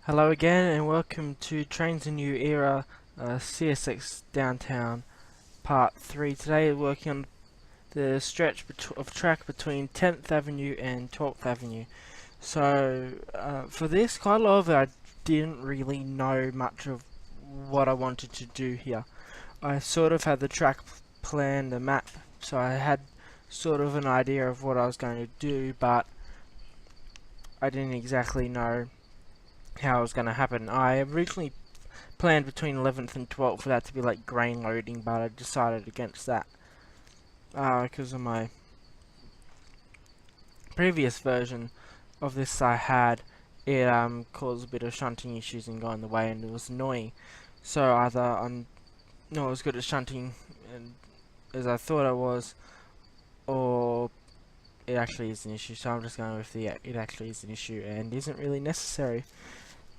Hello again and welcome to Trainz a New Era CSX Downtown Part 3. Today we're working on the stretch of track between 10th Avenue and 12th Avenue. So for this, quite a lot of it I didn't really know much of what I wanted to do here. I sort of had the track plan, the map, so I had sort of an idea of what I was going to do, but I didn't exactly know how it was going to happen. I originally planned between 11th and 12th for that to be like grain loading, but I decided against that because of my previous version of this I had. It caused a bit of shunting issues and got in the way, and it was annoying. So either I'm not as good at shunting as I thought I was, or it actually is an issue. So I'm just going with the it actually is an issue and isn't really necessary.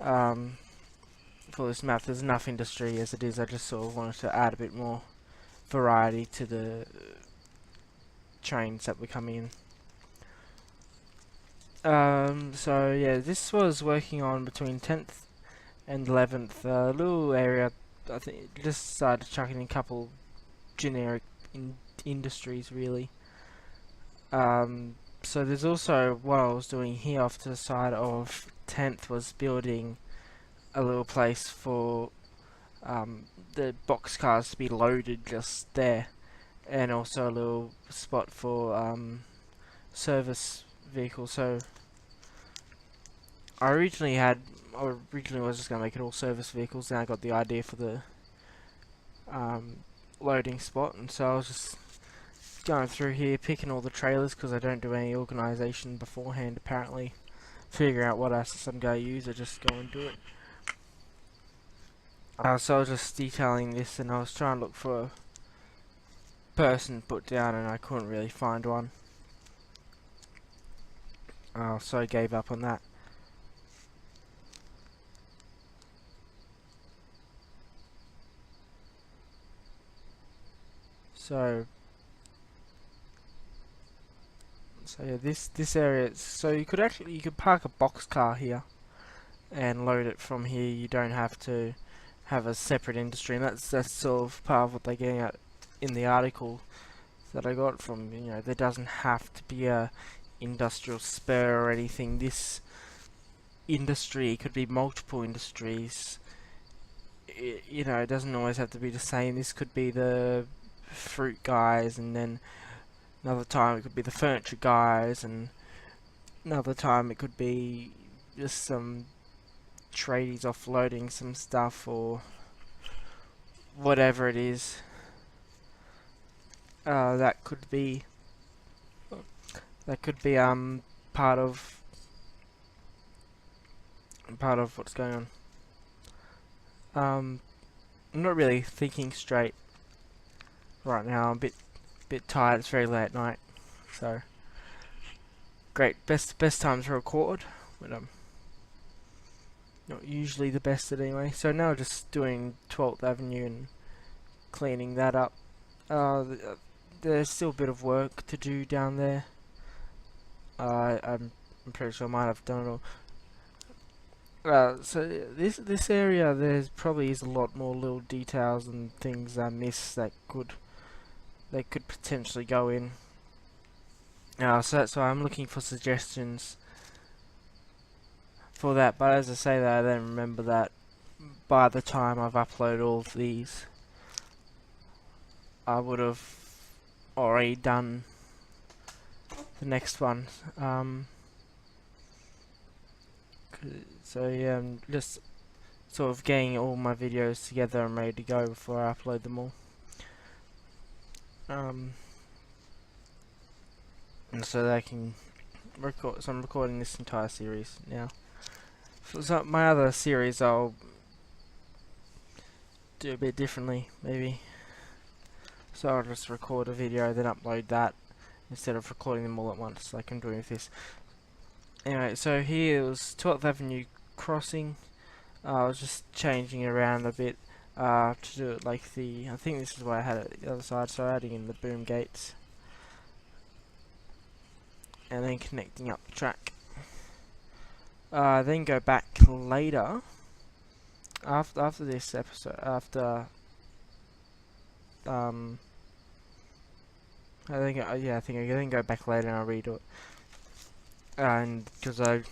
For this map, there's enough industry as it is. I just sort of wanted to add a bit more variety to the trains that were coming in. So yeah, this was working on between 10th and 11th, a little area. I think just started chucking in a couple generic industries really. So there's also what I was doing here off to the side of 10th was building a little place for the box cars to be loaded just there, and also a little spot for service vehicles. So I originally was just going to make it all service vehicles, then I got the idea for the loading spot, and so I was just going through here picking all the trailers because I don't do any organisation beforehand apparently, figure out what assets I'm going to use. I just go and do it. So I was just detailing this, and I was trying to look for a person to put down, and I couldn't really find one. So I gave up on that. So yeah, this area. So you could park a box car here and load it from here. You don't have to have a separate industry, and that's sort of part of what they're getting at in the article that I got from, there doesn't have to be a industrial spur or anything. This industry could be multiple industries. It doesn't always have to be the same. This could be the fruit guys, and then another time it could be the furniture guys, and another time it could be just some tradies offloading some stuff or whatever it is. That could be part of what's going on. I'm not really thinking straight right now. I'm a bit tired. It's very late at night, so great. Best time to record, but not usually the best at anyway. So now just doing 12th Avenue and cleaning that up. There's still a bit of work to do down there. I'm pretty sure I might have done it all. So this area, there's probably is a lot more little details and things I missed that could potentially go in. So that's why I'm looking for suggestions for that. But as I say that, I then remember that by the time I've uploaded all of these, I would have already done the next one. So yeah, I'm just sort of getting all my videos together and ready to go before I upload them all. And so that I can record. So I'm recording this entire series now. So my other series I'll do a bit differently, maybe. So I'll just record a video, then upload that instead of recording them all at once, like I'm doing with this. Anyway, so here was 12th Avenue crossing. I was just changing it around a bit to do it like I think this is what I had at the other side, so adding in the boom gates and then connecting up the track. Then go back later after this episode. After I think yeah, I think I can go back later and I'll redo it. And because I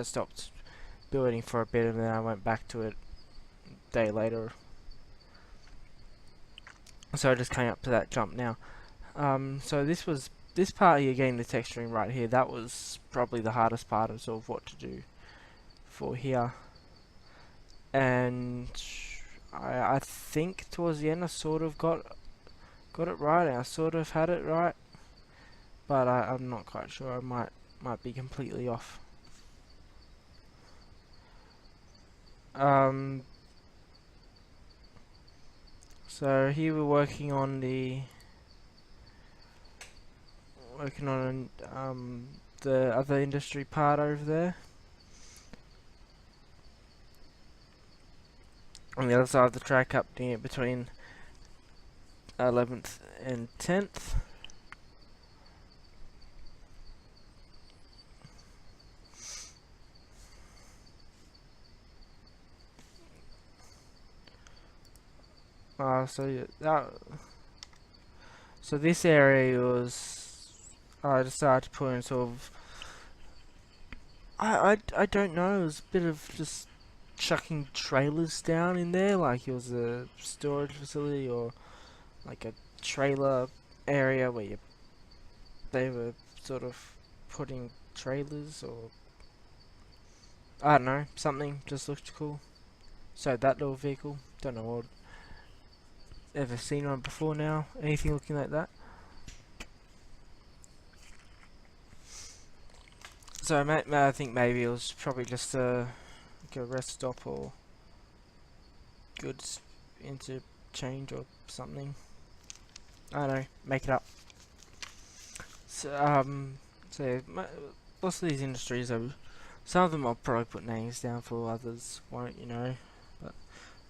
stopped building for a bit and then I went back to it a day later. So I just came up to that jump now. So this part here, getting the texturing right here, that was probably the hardest part of sort of what to do for here. And I think towards the end I sort of got it right, and I sort of had it right, but I'm not quite sure. I might be completely off. So here we're working on the other industry part over there. On the other side of the track, up near between 11th and 10th. So this area was, I decided to put in sort of, I don't know, it was a bit of just chucking trailers down in there, like it was a storage facility or like a trailer area where they were sort of putting trailers, or I don't know, something just looked cool. So that little vehicle, don't know what, ever seen one before now, anything looking like that. So I think maybe it was probably just like a rest stop or goods interchange or something. I don't know, make it up. So so most of these industries some of them I'll probably put names down for, others won't, you know. But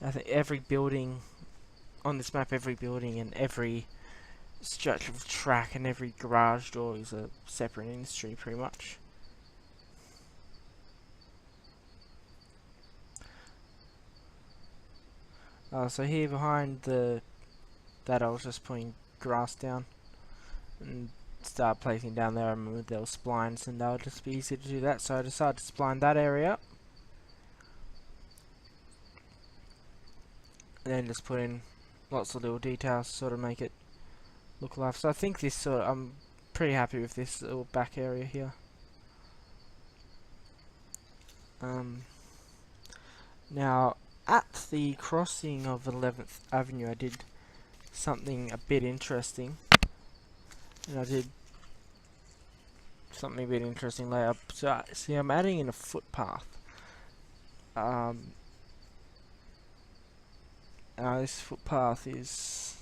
I think every building on this map, every building and every stretch of track and every garage door is a separate industry pretty much. So here behind that I was just putting grass down and start placing down there. I remember there were splines and that would just be easy to do that, so I decided to spline that area up. And then just put in lots of little details to sort of make it look alive. So I think this I'm pretty happy with this little back area here. Now at the crossing of 11th Avenue I did something a bit interesting. And I did something a bit interesting later. So see, I'm adding in a footpath. This footpath is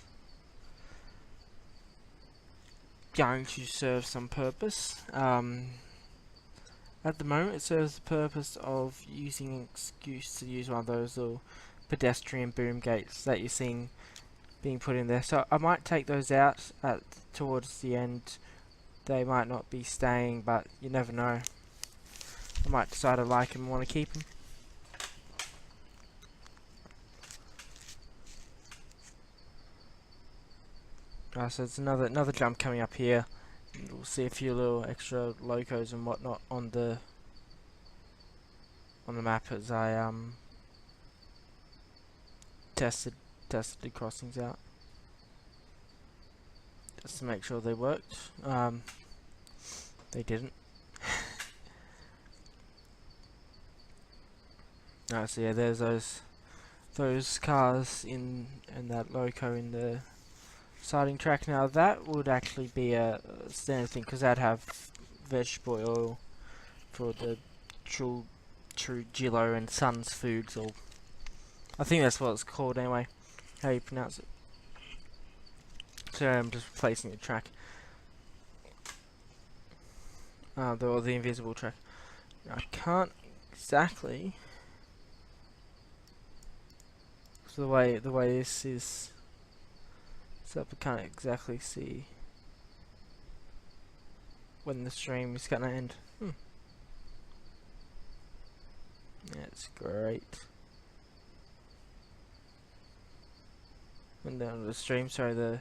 going to serve some purpose. At the moment it serves the purpose of using an excuse to use one of those little pedestrian boom gates that you're seeing being put in there. So I might take those out towards the end. They might not be staying, but you never know. I might decide I like them and want to keep them. So it's another jump coming up here. We'll see a few little extra locos and whatnot on the map as I tested the crossings out, just to make sure they worked. They didn't. So yeah, there's those cars in that loco in the siding track. Now that would actually be a standard thing, because that'd have vegetable oil for the True Gillo and Sons Foods, or I think that's what it's called anyway, how you pronounce it. So I'm just replacing the track, the invisible track. I can't exactly, so the way this is set up, I can't exactly see when the stream is gonna end. That's great. And then the stream, sorry, the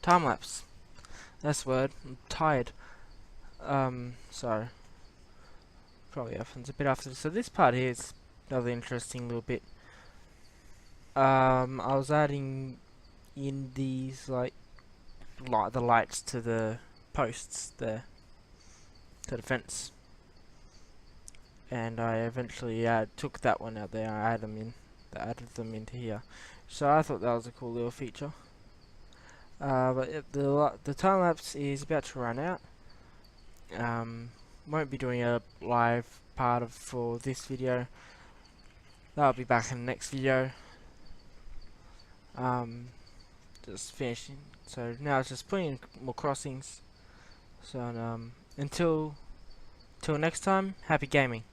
time lapse. That's the word. I'm tired. So probably happens a bit after. So this part here is another interesting little bit. I was adding in these like the lights to the posts there, to the fence, and I eventually took that one out there. I added them into here. So I thought that was a cool little feature. But the time lapse is about to run out. Won't be doing a live part for this video. That'll be back in the next video. Just finishing. So now it's just putting in more crossings. So until next time, happy gaming.